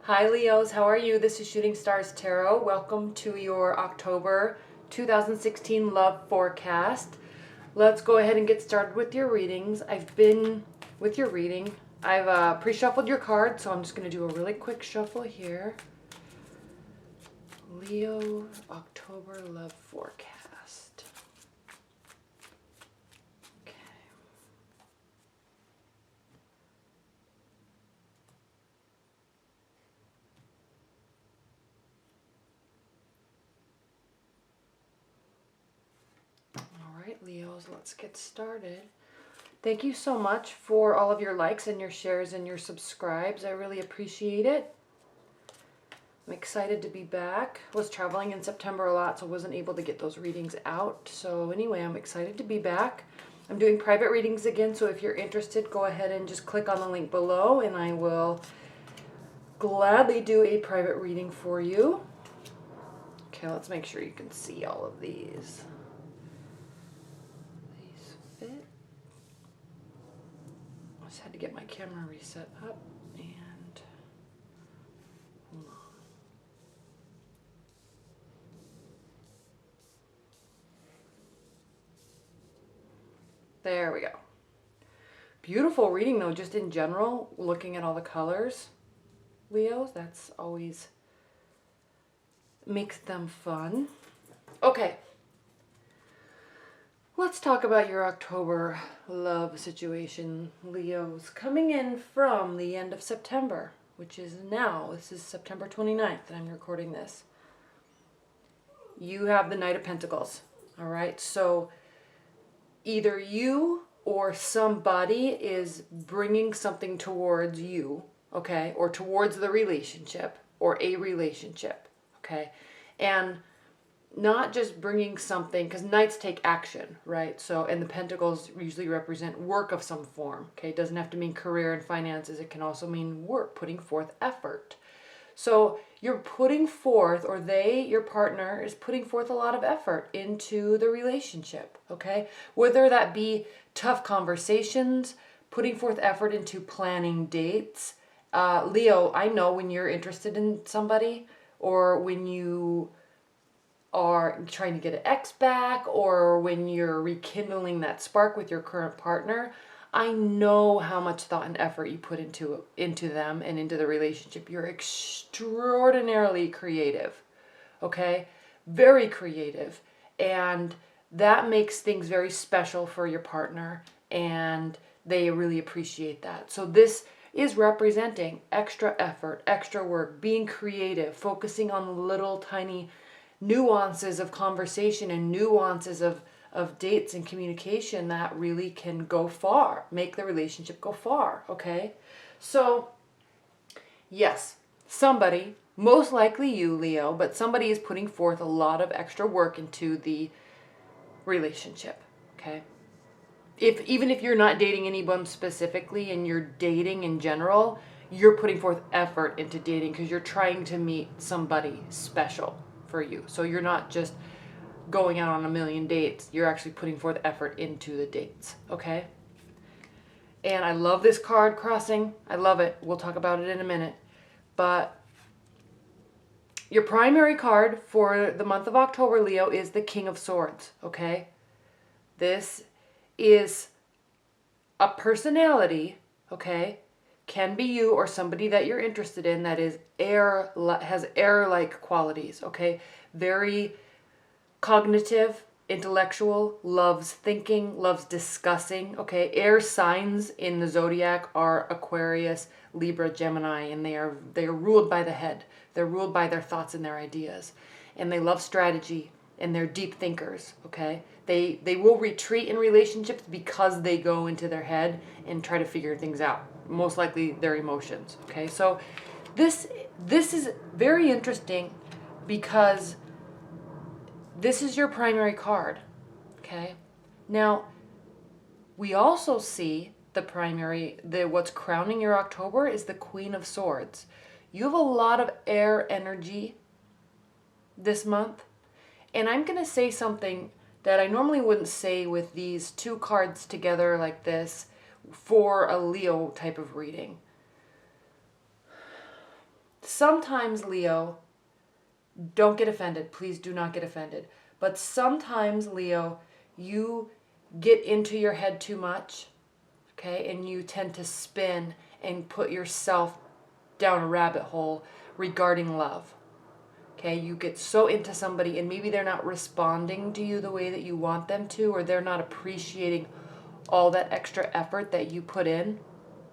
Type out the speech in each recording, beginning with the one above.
Hi Leos, how are you? This is Shooting Stars Tarot. Welcome to your October 2016 love forecast. Let's go ahead and get started with your readings. I've been with your reading. I've pre-shuffled your cards, so I'm just going to do a really quick shuffle here. Leo, October love forecast. Okay. All right, Leos, let's get started. Thank you so much for all of your likes and your shares and your subscribes. I really appreciate it. I'm excited to be back. I was traveling in September a lot, so I wasn't able to get those readings out. So anyway, I'm excited to be back. I'm doing private readings again, so if you're interested, go ahead and just click on the link below and I will gladly do a private reading for you. Okay, let's make sure you can see all of these. These fit. I just had to get my camera reset up and hold on. There we go. Beautiful reading though, just in general, looking at all the colors, Leos, that's always makes them fun. Okay. Let's talk about your October love situation, Leos. Coming in from the end of September, which is now. This is September 29th that I'm recording this. You have the Knight of Pentacles, all right? So either you or somebody is bringing something towards you, okay? Or towards the relationship or a relationship, okay? And not just bringing something, because knights take action, right? So, and the pentacles usually represent work of some form, okay? It doesn't have to mean career and finances. It can also mean work, putting forth effort. So you're putting forth, or they, your partner, is putting forth a lot of effort into the relationship, okay? Whether that be tough conversations, putting forth effort into planning dates. Leo, I know when you're interested in somebody, or when you are trying to get an ex back, or when you're rekindling that spark with your current partner, I know how much thought and effort you put into them and into the relationship. You're extraordinarily creative, okay? Very creative. And that makes things very special for your partner, and they really appreciate that. So this is representing extra effort, extra work, being creative, focusing on little tiny nuances of conversation and nuances of dates and communication that really can go far, make the relationship go far, okay? So, yes, somebody, most likely you, Leo, but somebody is putting forth a lot of extra work into the relationship, okay? Even if you're not dating anyone specifically and you're dating in general, you're putting forth effort into dating because you're trying to meet somebody special for you. So you're not just going out on a million dates. You're actually putting forth effort into the dates, okay? And I love this card crossing. I love it. We'll talk about it in a minute. But your primary card for the month of October, Leo, is the King of Swords, okay? This is a personality, okay? Can be you or somebody that you're interested in that is has air-like qualities, okay? Very cognitive, intellectual, loves thinking, loves discussing, okay? Air signs in the zodiac are Aquarius, Libra, Gemini, and they are ruled by the head. They're ruled by their thoughts and their ideas. And they love strategy, and they're deep thinkers, okay? They will retreat in relationships because they go into their head and try to figure things out. Most likely their emotions, okay? So this is very interesting because this is your primary card, okay? Now, we also see what's crowning your October is the Queen of Swords. You have a lot of air energy this month, and I'm going to say something that I normally wouldn't say with these two cards together like this for a Leo type of reading. sometimes, Leo, don't get offended. Please do not get offended. But sometimes, Leo, you get into your head too much, okay? And you tend to spin and put yourself down a rabbit hole regarding love. Okay, you get so into somebody and maybe they're not responding to you the way that you want them to, or they're not appreciating all that extra effort that you put in.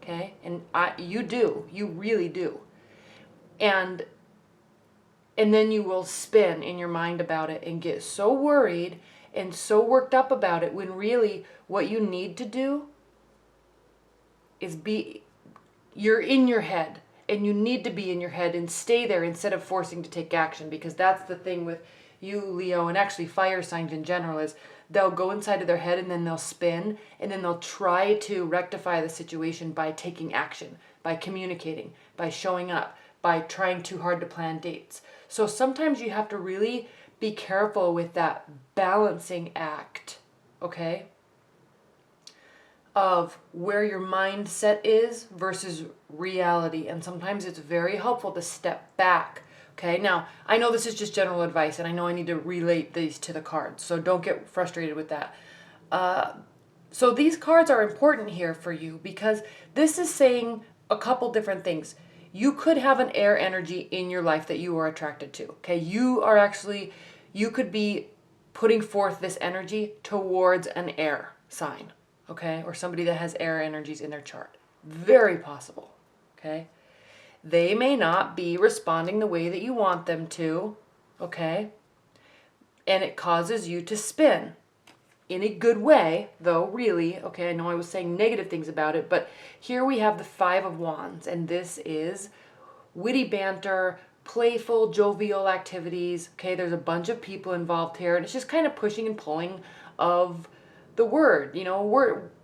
Okay, and you really do. And then you will spin in your mind about it and get so worried and so worked up about it, when really what you need to do is you're in your head. And you need to be in your head and stay there instead of forcing to take action, because that's the thing with you, Leo, and actually fire signs in general, is they'll go inside of their head and then they'll spin and then they'll try to rectify the situation by taking action, by communicating, by showing up, by trying too hard to plan dates. So sometimes you have to really be careful with that balancing act, okay? Of where your mindset is versus reality. And sometimes it's very helpful to step back. Okay, now I know this is just general advice and I know I need to relate these to the cards, so don't get frustrated with that. So these cards are important here for you because this is saying a couple different things. You could have an air energy in your life that you are attracted to. Okay, you could be putting forth this energy towards an air sign. Okay, or somebody that has air energies in their chart. Very possible, okay? They may not be responding the way that you want them to, okay? And it causes you to spin. In a good way, though, really, okay? I know I was saying negative things about it, but here we have the Five of Wands, and this is witty banter, playful, jovial activities, okay? There's a bunch of people involved here, and it's just kind of pushing and pulling of the word,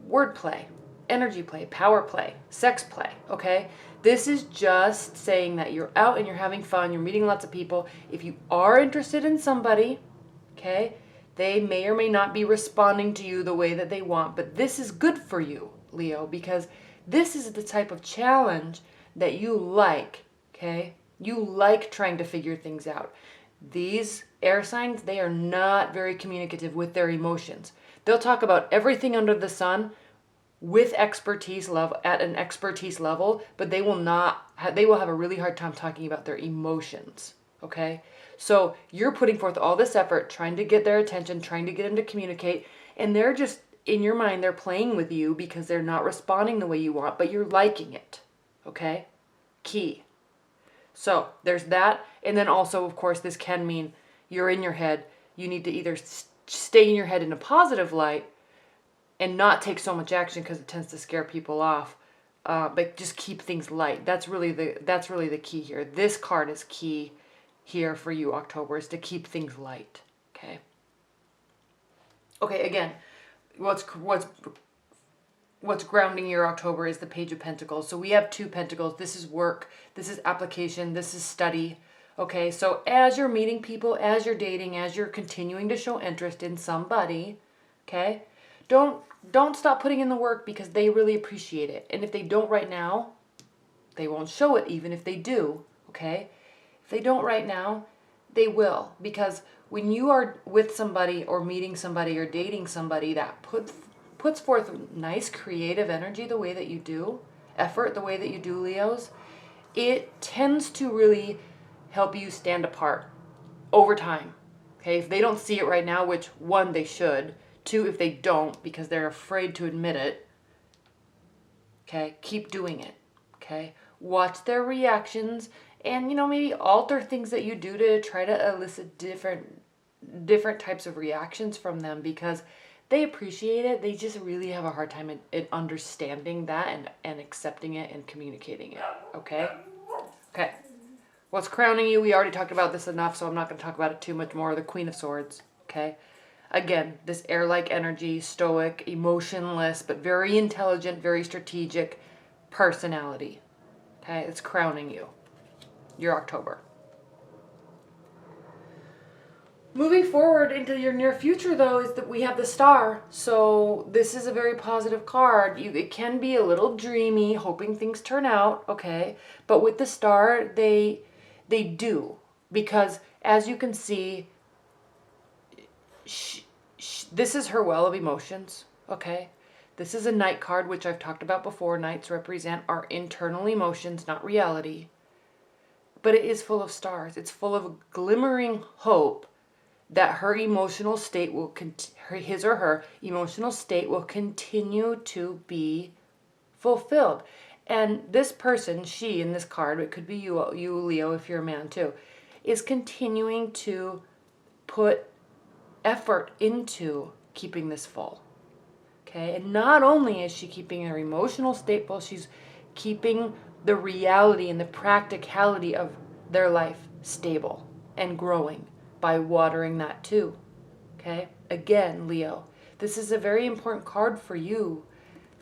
word play, energy play, power play, sex play, okay? This is just saying that you're out and you're having fun, you're meeting lots of people. If you are interested in somebody, okay, they may or may not be responding to you the way that they want, but this is good for you, Leo, because this is the type of challenge that you like, okay? You like trying to figure things out. These air signs, they are not very communicative with their emotions. They'll talk about everything under the sun with expertise level, at an expertise level, but they will have a really hard time talking about their emotions, okay? So you're putting forth all this effort, trying to get their attention, trying to get them to communicate, and they're just, in your mind, they're playing with you because they're not responding the way you want, but you're liking it, okay? Key. So there's that, and then also, of course, this can mean you're in your head. You need to either stay in your head in a positive light and not take so much action because it tends to scare people off, but just keep things light. That's really the key here. This card is key here for you, October, is to keep things light. Okay, again, what's grounding your October is the Page of Pentacles. So we have two pentacles. This is work, this is application, this is study. Okay, so as you're meeting people, as you're dating, as you're continuing to show interest in somebody, okay, don't stop putting in the work because they really appreciate it. And if they don't right now, they won't show it even if they do, okay? If they don't right now, they will. Because when you are with somebody or meeting somebody or dating somebody that puts forth nice creative energy the way that you do, effort the way that you do, Leos, it tends to really help you stand apart over time. Okay, if they don't see it right now, which one, they should. Two, if they don't, because they're afraid to admit it, okay, keep doing it, okay? Watch their reactions and, maybe alter things that you do to try to elicit different types of reactions from them because they appreciate it. They just really have a hard time in understanding that and accepting it and communicating it, okay? Okay. What's crowning you? We already talked about this enough, so I'm not going to talk about it too much more. The Queen of Swords, okay? Again, this air-like energy, stoic, emotionless, but very intelligent, very strategic personality. Okay, it's crowning you. Your October. Moving forward into your near future, though, is that we have the star. So this is a very positive card. It can be a little dreamy, hoping things turn out, okay? But with the star, they do, because as you can see, this is her well of emotions, okay? This is a Knight card, which I've talked about before. Knights represent our internal emotions, not reality. But it is full of stars. It's full of glimmering hope that her emotional state will his or her emotional state will continue to be fulfilled. And this person, she in this card, it could be you Leo, if you're a man too, is continuing to put effort into keeping this full. Okay? And not only is she keeping her emotional state full, she's keeping the reality and the practicality of their life stable and growing by watering that too. Okay? Again, Leo, this is a very important card for you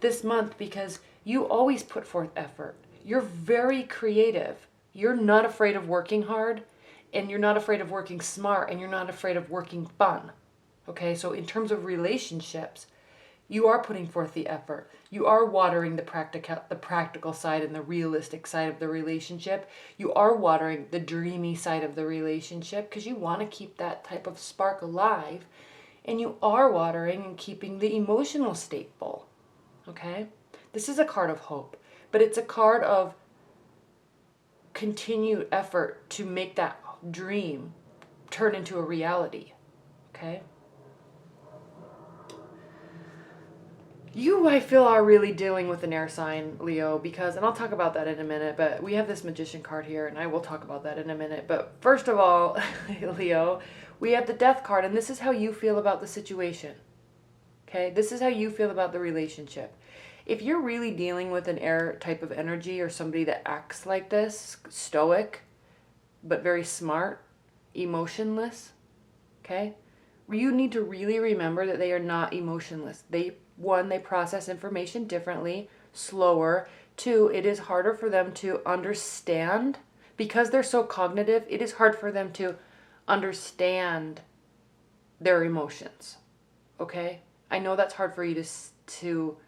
this month because you always put forth effort. You're very creative. You're not afraid of working hard, and you're not afraid of working smart, and you're not afraid of working fun. Okay? So in terms of relationships, you are putting forth the effort. You are watering the practical side and the realistic side of the relationship. You are watering the dreamy side of the relationship because you want to keep that type of spark alive. And you are watering and keeping the emotional state full. Okay? This is a card of hope, but it's a card of continued effort to make that dream turn into a reality. Okay? You, I feel, are really dealing with an air sign, Leo, because, and I'll talk about that in a minute, but we have this Magician card here, and I will talk about that in a minute. But first of all, Leo, we have the Death card, and this is how you feel about the situation. Okay? This is how you feel about the relationship. If you're really dealing with an air type of energy or somebody that acts like this, stoic, but very smart, emotionless, okay? You need to really remember that they are not emotionless. They process information differently, slower. Two, it is harder for them to understand. Because they're so cognitive, it is hard for them to understand their emotions. Okay? I know that's hard for you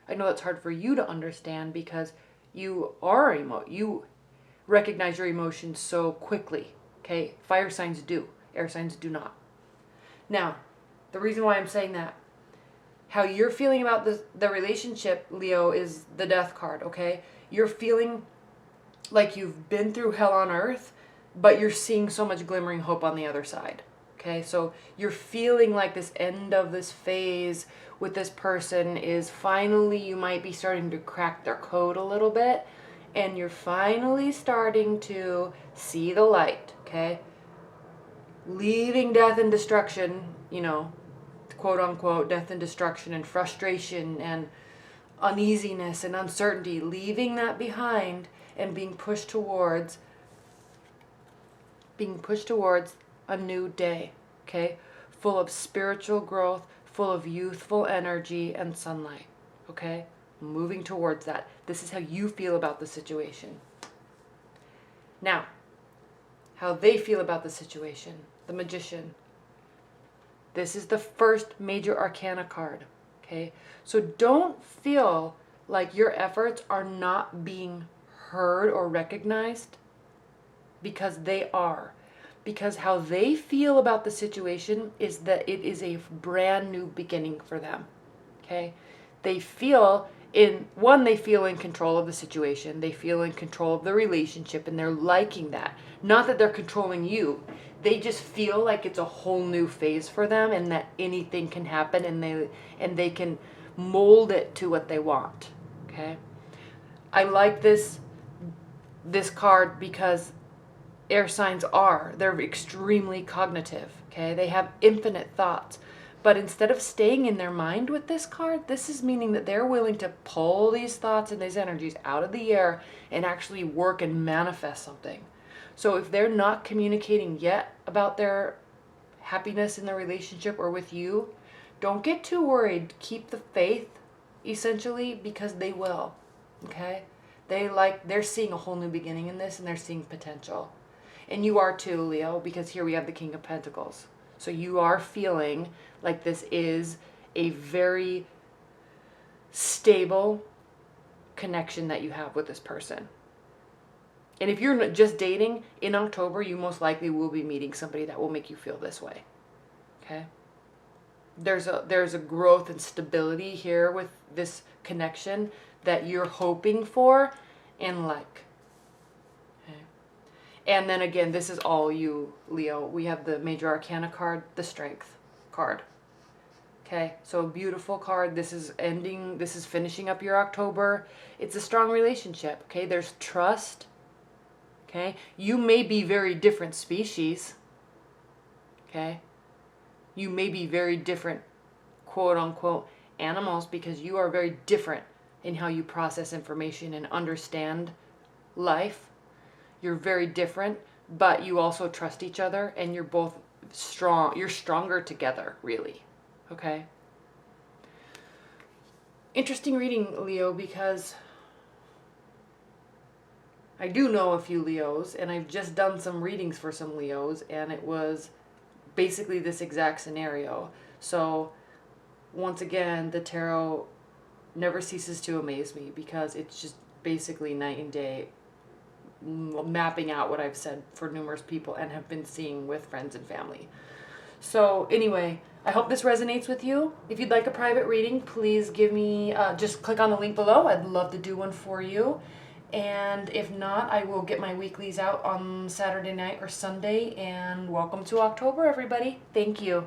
I know that's hard for you to understand because you recognize your emotions so quickly. Okay? Fire signs do. Air signs do not. Now, the reason why I'm saying that, how you're feeling about the relationship, Leo, is the Death card, okay? You're feeling like you've been through hell on earth, but you're seeing so much glimmering hope on the other side, okay? So you're feeling like this end of this phase with this person is finally, you might be starting to crack their code a little bit, and you're finally starting to see the light, okay? Leaving death and destruction, quote unquote, death and destruction and frustration and uneasiness and uncertainty, leaving that behind and being pushed towards a new day, okay? Full of spiritual growth, full of youthful energy and sunlight, okay? Moving towards that. This is how you feel about the situation. Now, how they feel about the situation. The Magician. This is the first major arcana card, okay? So don't feel like your efforts are not being heard or recognized, because they are. Because how they feel about the situation is that it is a brand new beginning for them, okay? They feel they feel in control of the situation. They feel in control of the relationship, and they're liking that. Not that they're controlling you. They just feel like it's a whole new phase for them, and that anything can happen, and they can mold it to what they want. Okay? I like this card because air signs they're extremely cognitive. Okay? They have infinite thoughts. But instead of staying in their mind with this card, this is meaning that they're willing to pull these thoughts and these energies out of the air and actually work and manifest something. So if they're not communicating yet about their happiness in the relationship or with you, don't get too worried. Keep the faith, essentially, because they will. Okay? They're seeing a whole new beginning in this, and they're seeing potential. And you are too, Leo, because here we have the King of Pentacles. So you are feeling like this is a very stable connection that you have with this person. And if you're just dating, in October, you most likely will be meeting somebody that will make you feel this way. Okay? There's a growth and stability here with this connection that you're hoping for and like. Okay? And then again, this is all you, Leo. We have the Major Arcana card, the Strength card. Okay, so a beautiful card. This is finishing up your October. It's a strong relationship. Okay, there's trust. Okay, you may be very different species. Okay, you may be very different, quote unquote, animals, because you are very different in how you process information and understand life. You're very different, but you also trust each other, and you're both strong. You're stronger together, really. Okay. Interesting reading, Leo, because I do know a few Leos, and I've just done some readings for some Leos, and it was basically this exact scenario. So, once again, the tarot never ceases to amaze me, because it's just basically night and day, mapping out what I've said for numerous people and have been seeing with friends and family. So anyway, I hope this resonates with you. If you'd like a private reading, please give me, just click on the link below. I'd love to do one for you. And if not, I will get my weeklies out on Saturday night or Sunday. And welcome to October, everybody. Thank you.